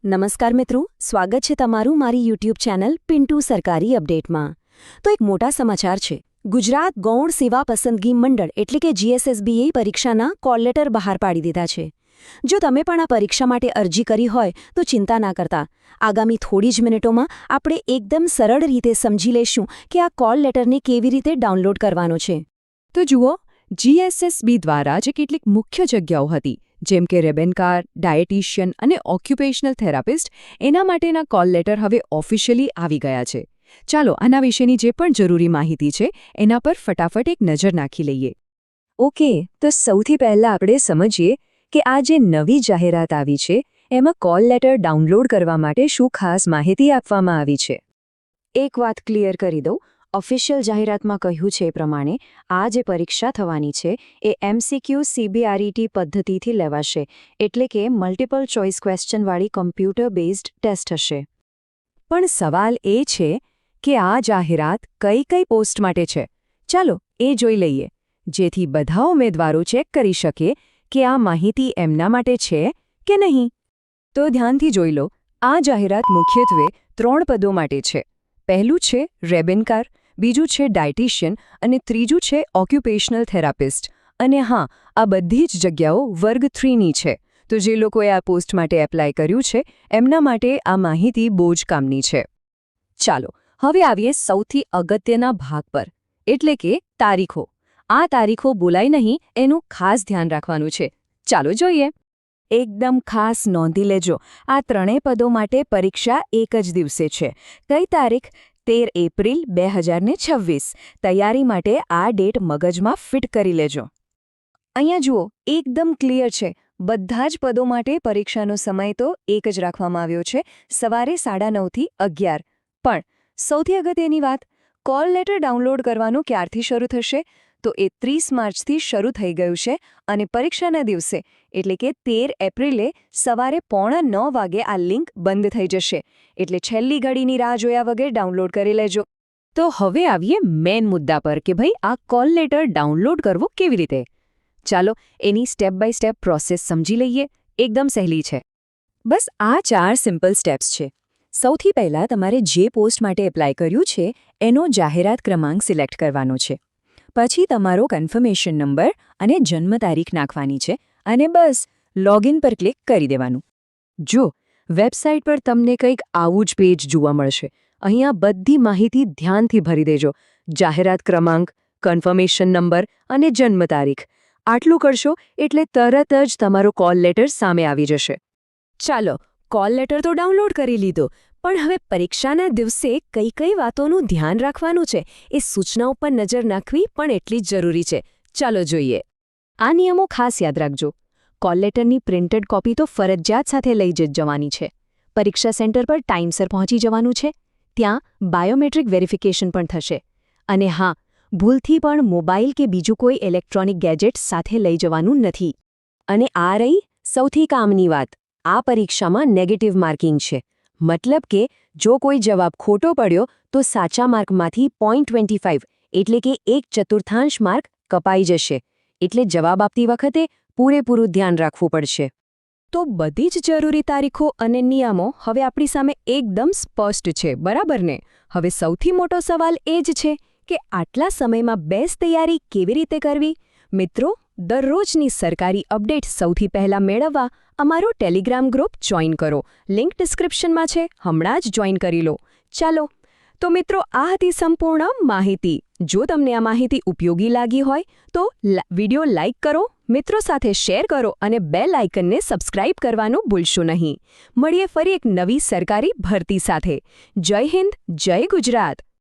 નમસ્કાર મિત્રો, સ્વાગત છે તમારું મારી યુટ્યુબ ચેનલ પિન્ટુ સરકારી અપડેટમાં। તો એક મોટા સમાચાર છે। ગુજરાત ગૌણ સેવા પસંદગી મંડળ એટલે કે GSSBએ પરીક્ષાના કોલ લેટર બહાર પાડી દીધા છે। જો તમે પણ આ પરીક્ષા માટે અરજી કરી હોય તો ચિંતા ના કરતા। આગામી થોડી જ મિનિટોમાં આપણે એકદમ સરળ રીતે સમજી લઈશું કે આ કોલ લેટરને કેવી રીતે ડાઉનલોડ કરવાનો છે। તો જુઓ, GSSB દ્વારા જે કેટલીક મુખ્ય જગ્યાઓ હતી, જેમ કે રેબેનકાર, ડાયટિશિયન અને ઓક્યુપેશનલ થેરાપિસ્ટ, એના માટેના કોલ લેટર હવે ઓફિશિયલી આવી ગયા છે। ચાલો આના વિશેની જે પણ જરૂરી માહિતી છે એના પર ફટાફટ એક નજર નાખી લઈએ। ઓકે, તો સૌથી પહેલાં આપણે સમજીએ કે આ જે નવી જાહેરાત આવી છે એમાં કોલ લેટર ડાઉનલોડ કરવા માટે શું ખાસ માહિતી આપવામાં આવી છે। એક વાત ક્લિયર કરી દઉં, ઓફિશિયલ જાહેરાતમાં કહ્યું છે એ પ્રમાણે આ જે પરીક્ષા થવાની છે એ MCQ CBRET પદ્ધતિથી લેવાશે, એટલે કે મલ્ટિપલ ચોઇસ ક્વેશ્ચનવાળી કમ્પ્યુટર બેઝડ ટેસ્ટ હશે। પણ સવાલ એ છે કે આ જાહેરાત કઈ કઈ પોસ્ટ માટે છે? ચાલો એ જોઈ લઈએ, જેથી બધા ઉમેદવારો ચેક કરી શકે કે આ માહિતી એમના માટે છે કે નહીં। તો ધ્યાનથી જોઈ લો, આ જાહેરાત મુખ્યત્વે 3 પદો માટે છે। પહેલું છે રેબેનકાર, બીજું છે ડાયટિશિયન અને ત્રીજું છે ઓક્યુપેશનલ થેરાપિસ્ટ। અને હા, આ બધી જ જગ્યાઓ વર્ગ 3ની છે, તો જે લોકોએ આ પોસ્ટ માટે એપ્લાય કર્યું છે એમના માટે આ માહિતી બહુ જ કામની છે। ચાલો હવે આવીએ સૌથી અગત્યના ભાગ પર, એટલે કે તારીખો। આ તારીખો બોલાય નહીં એનું ખાસ ધ્યાન રાખવાનું છે। ચાલો જોઈએ। એકદમ ખાસ નોંધી લેજો, આ 3 પદો માટે પરીક્ષા એક જ દિવસે છે। કઈ તારીખ? 13 એપ્રિલ 2026। તૈયારી માટે આ ડેટ મગજમાં ફિટ કરી લેજો। અહીંયા જુઓ, એકદમ ક્લિયર છે, બધા જ પદો માટે પરીક્ષાનો સમય તો એક જ રાખવામાં આવ્યો છે, સવારે 9:30 થી 11। પણ સૌથી અગત્યની વાત, કોલ લેટર ડાઉનલોડ કરવાનું ક્યારથી શરૂ થશે? તો એ 30 માર્ચથી શરૂ થઈ ગયું છે અને પરીક્ષાના દિવસે એટલે કે 13 એપ્રિલે સવારે 8:45 વાગે આ લિંક બંધ થઈ જશે, એટલે છેલ્લી ઘડીની રાહ જોયા વગર ડાઉનલોડ કરી લેજો। તો હવે આવીએ મેઇન મુદ્દા પર કે ભાઈ આ કોલ લેટર ડાઉનલોડ કરવો કેવી રીતે? ચાલો એની સ્ટેપ બાય સ્ટેપ પ્રોસેસ સમજી લઈએ। એકદમ સહેલી છે, બસ આ 4 સિમ્પલ સ્ટેપ્સ છે। સૌથી પહેલાં તમારે જે પોસ્ટ માટે એપ્લાય કર્યું છે એનો જાહેરાત ક્રમાંક સિલેક્ટ કરવાનો છે। પછી તમારો કન્ફર્મેશન નંબર અને જન્મ તારીખ નાખવાની છે અને બસ લોગિન પર ક્લિક કરી દેવાનું। જો વેબસાઇટ પર તમને કંઈક આવું જ પેજ જોવા મળશે। અહીંયા બધી માહિતી ધ્યાનથી ભરી દેજો, જાહેરાત ક્રમાંક, કન્ફર્મેશન નંબર અને જન્મ તારીખ। આટલું કરશો એટલે તરત જ તમારો કોલ લેટર સામે આવી જશે। ચાલો, કોલ લેટર તો ડાઉનલોડ કરી લીધો, પણ હવે પરીક્ષાના દિવસે કઈ કઈ વાતોનું ધ્યાન રાખવાનું છે એ સૂચનાઓ પર નજર નાખવી પણ એટલી જ જરૂરી છે। ચાલો જોઈએ। આ નિયમો ખાસ યાદ રાખજો। કોલ લેટરની પ્રિન્ટેડ કોપી તો ફરજિયાત સાથે લઈ જ જવાની છે। પરીક્ષા સેન્ટર પર ટાઈમસર પહોંચી જવાનું છે, ત્યાં બાયોમેટ્રિક વેરિફિકેશન પણ થશે। અને હા, ભૂલથી પણ મોબાઈલ કે બીજું કોઈ ઇલેક્ટ્રોનિક ગેજેટ સાથે લઈ જવાનું નથી। અને આ રહી સૌથી કામની વાત, આ પરીક્ષામાં નેગેટિવ માર્કિંગ છે, મતલબ કે જો કોઈ જવાબ ખોટો પડ્યો તો સાચા માર્કમાંથી 0.25 એટલે કે 1/4 માર્ક કપાઈ જશે, એટલે જવાબ આપતી વખતે પૂરેપૂરું ધ્યાન રાખવું પડશે। તો બધી જ જરૂરી તારીખો અને નિયમો હવે આપણી સામે એકદમ સ્પષ્ટ છે, બરાબર ને? હવે સૌથી મોટો સવાલ એ જ છે કે આટલા સમયમાં બેસ્ટ તૈયારી કેવી રીતે કરવી? મિત્રો, દરરોજની સરકારી અપડેટ સૌથી પહેલાં મેળવવા અમારો ટેલિગ્રામ ગ્રુપ જોઈન કરો। લિંક ડિસ્ક્રિપ્શનમાં છે, હમણાં જ જોઈન કરી લો। ચાલો, તો મિત્રો આ હતી સંપૂર્ણ માહિતી। જો તમને આ માહિતી ઉપયોગી લાગી હોય તો વિડીયો લાઇક કરો, મિત્રો સાથે શેર કરો અને બેલ આઇકનને સબસ્ક્રાઇબ કરવાનું ભૂલશો નહીં। મળીએ ફરી એક નવી સરકારી ભરતી સાથે। જય હિન્દ, જય ગુજરાત।